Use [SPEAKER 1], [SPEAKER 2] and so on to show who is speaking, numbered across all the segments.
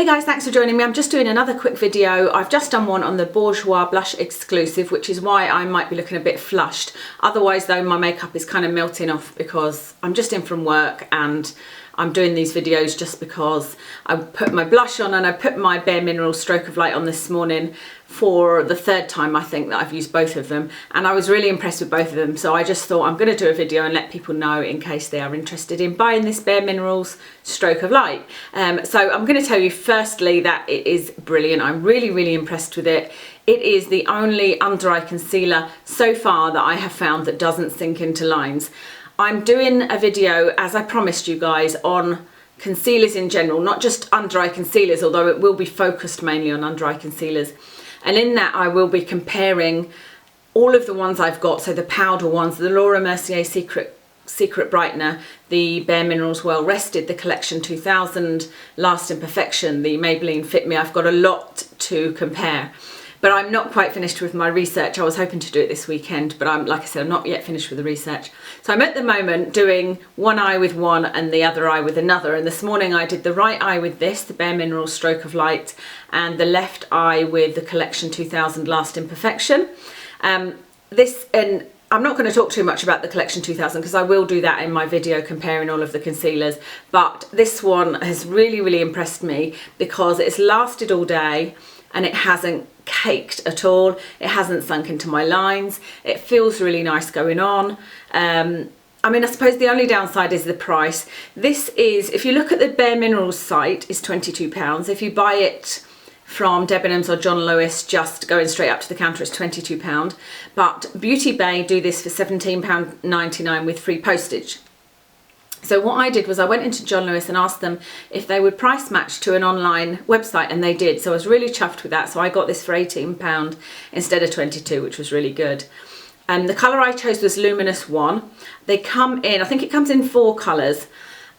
[SPEAKER 1] Hey guys, thanks for joining me. I'm just doing another quick video. I've just done one on the Bourjois blush exclusive, which is why I might be looking a bit flushed. Otherwise though, my makeup is kind of melting off because I'm just in from work and I'm doing these videos just because I put my blush on and I put my Bare Minerals Stroke of Light on this morning for the third time I think that I've used both of them, and I was really impressed with both of them, so I just thought I'm going to do a video and let people know in case they are interested in buying this Bare Minerals Stroke of Light. So I'm going to tell you firstly that it is brilliant. I'm really impressed with it. It is the only under eye concealer so far that I have found that doesn't sink into lines. I'm doing a video, as I promised you guys, on concealers in general, not just under eye concealers, although it will be focused mainly on under eye concealers. And in that I will be comparing all of the ones I've got, so the powder ones, the Laura Mercier Secret Brightener, the Bare Minerals Well Rested, the Collection 2000 Last Imperfection, the Maybelline Fit Me. I've got a lot to compare. But I'm not quite finished with my research. I was hoping to do it this weekend, but like I said, I'm not yet finished with the research. So I'm at the moment doing one eye with one and the other eye with another. And this morning I did the right eye with this, the Bare Minerals Stroke of Light, and the left eye with the Collection 2000 Last Imperfection. And I'm not going to talk too much about the Collection 2000 because I will do that in my video comparing all of the concealers. But this one has really impressed me because it's lasted all day and it hasn't caked at all. It hasn't sunk into my lines. It feels really nice going on. I mean, I suppose the only downside is the price. This is, if you look at the Bare Minerals site, is £22. If you buy it from Debenhams or John Lewis, just going straight up to the counter, it's £22. But Beauty Bay do this for £17.99 with free postage. So what I did was I went into John Lewis and asked them if they would price match to an online website, and they did. So I was really chuffed with that. So I got this for £18 instead of 22, which was really good. And the colour I chose was Luminous 1. They come in, I think it comes in 4 colours,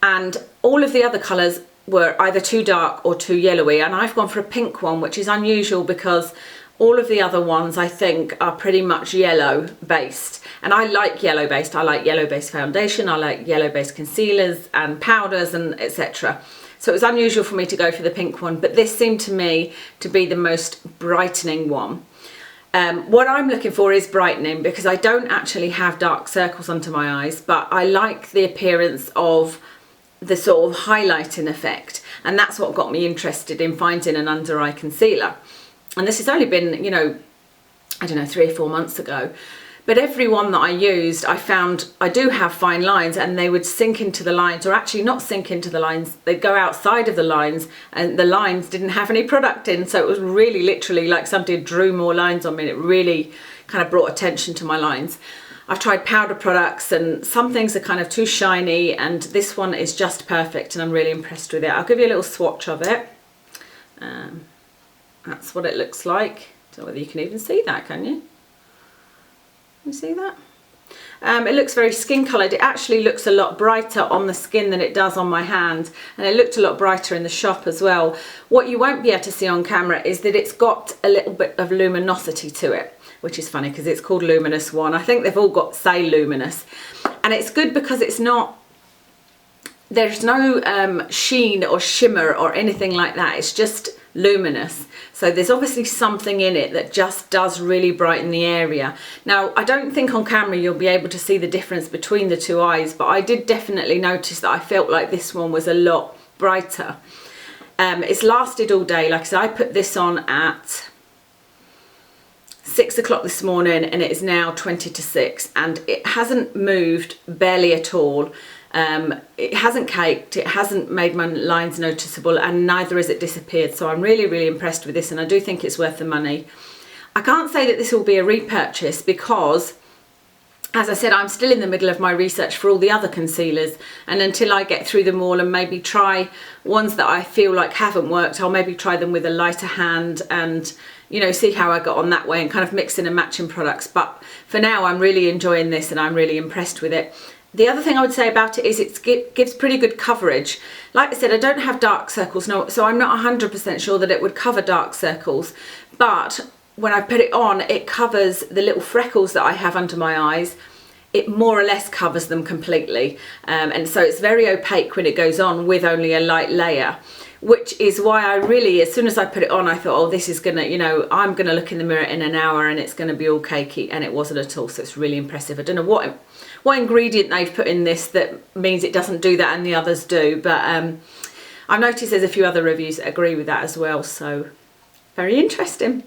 [SPEAKER 1] and all of the other colours were either too dark or too yellowy, and I've gone for a pink one, which is unusual because all of the other ones I think are pretty much yellow based, and I like yellow based. I like yellow based foundation, I like yellow based concealers and powders and etc. So it was unusual for me to go for the pink one, but this seemed to me to be the most brightening one. What I'm looking for is brightening because I don't actually have dark circles under my eyes, but I like the appearance of the sort of highlighting effect, and that's what got me interested in finding an under eye concealer. And this has only been, you know, I don't know, 3 or 4 months ago. But every one that I used, I found I do have fine lines, and they would sink into the lines, or actually not sink into the lines, they'd go outside of the lines, and the lines didn't have any product in. So it was really literally like somebody drew more lines on me, and it really kind of brought attention to my lines. I've tried powder products and some things are kind of too shiny, and this one is just perfect and I'm really impressed with it. I'll give you a little swatch of it. That's what it looks like. I don't know whether you can even see that, can you? Can you see that? It looks very skin coloured. It actually looks a lot brighter on the skin than it does on my hand, and it looked a lot brighter in the shop as well. What you won't be able to see on camera is that it's got a little bit of luminosity to it, which is funny because it's called Luminous 1. I think they've all got say luminous, and it's good because it's not, there's no sheen or shimmer or anything like that. It's just luminous. So there's obviously something in it that just does really brighten the area. Now, I don't think on camera you'll be able to see the difference between the two eyes, but I did definitely notice that I felt like this one was a lot brighter. It's lasted all day. Like I said, I put this on at 6 o'clock this morning and it is now 20 to 6, and it hasn't moved barely at all. It hasn't caked, it hasn't made my lines noticeable, and neither has it disappeared. So I'm really impressed with this, and I do think it's worth the money. I can't say that this will be a repurchase because, as I said, I'm still in the middle of my research for all the other concealers, and until I get through them all and maybe try ones that I feel like haven't worked, I'll maybe try them with a lighter hand and, you know, see how I got on that way and kind of mixing and matching products. But for now, I'm really enjoying this and I'm really impressed with it. The other thing I would say about it is it gives pretty good coverage. Like I said, I don't have dark circles, no, so I'm not 100% sure that it would cover dark circles, but when I put it on, it covers the little freckles that I have under my eyes. It more or less covers them completely, and so it's very opaque when it goes on with only a light layer, which is why I really, as soon as I put it on, I thought, oh, this is gonna, you know, I'm gonna look in the mirror in an hour and it's gonna be all cakey, and it wasn't at all. So it's really impressive. I don't know what ingredient they've put in this that means it doesn't do that and the others do, but I've noticed there's a few other reviews that agree with that as well, so very interesting.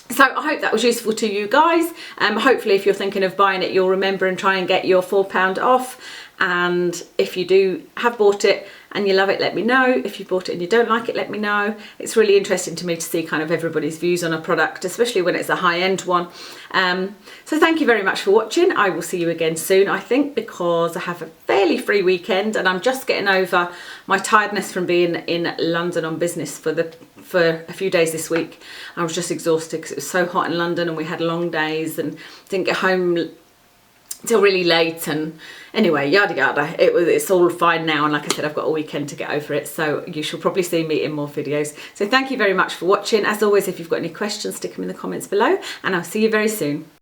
[SPEAKER 1] So I hope that was useful to you guys. Hopefully if you're thinking of buying it, you'll remember and try and get your £4 off. And if you have bought it and you love it, let me know. If you bought it and you don't like it, let me know. It's really interesting to me to see kind of everybody's views on a product, especially when it's a high-end one. So thank you very much for watching. I will see you again soon, I think, because I have a fairly free weekend and I'm just getting over my tiredness from being in London on business for a few days this week. I was just exhausted because it was so hot in London and we had long days and didn't get home till really late, and anyway, yada yada. It's all fine now, and like I said, I've got a weekend to get over it, so you shall probably see me in more videos. So thank you very much for watching. As always, if you've got any questions, stick them in the comments below, and I'll see you very soon.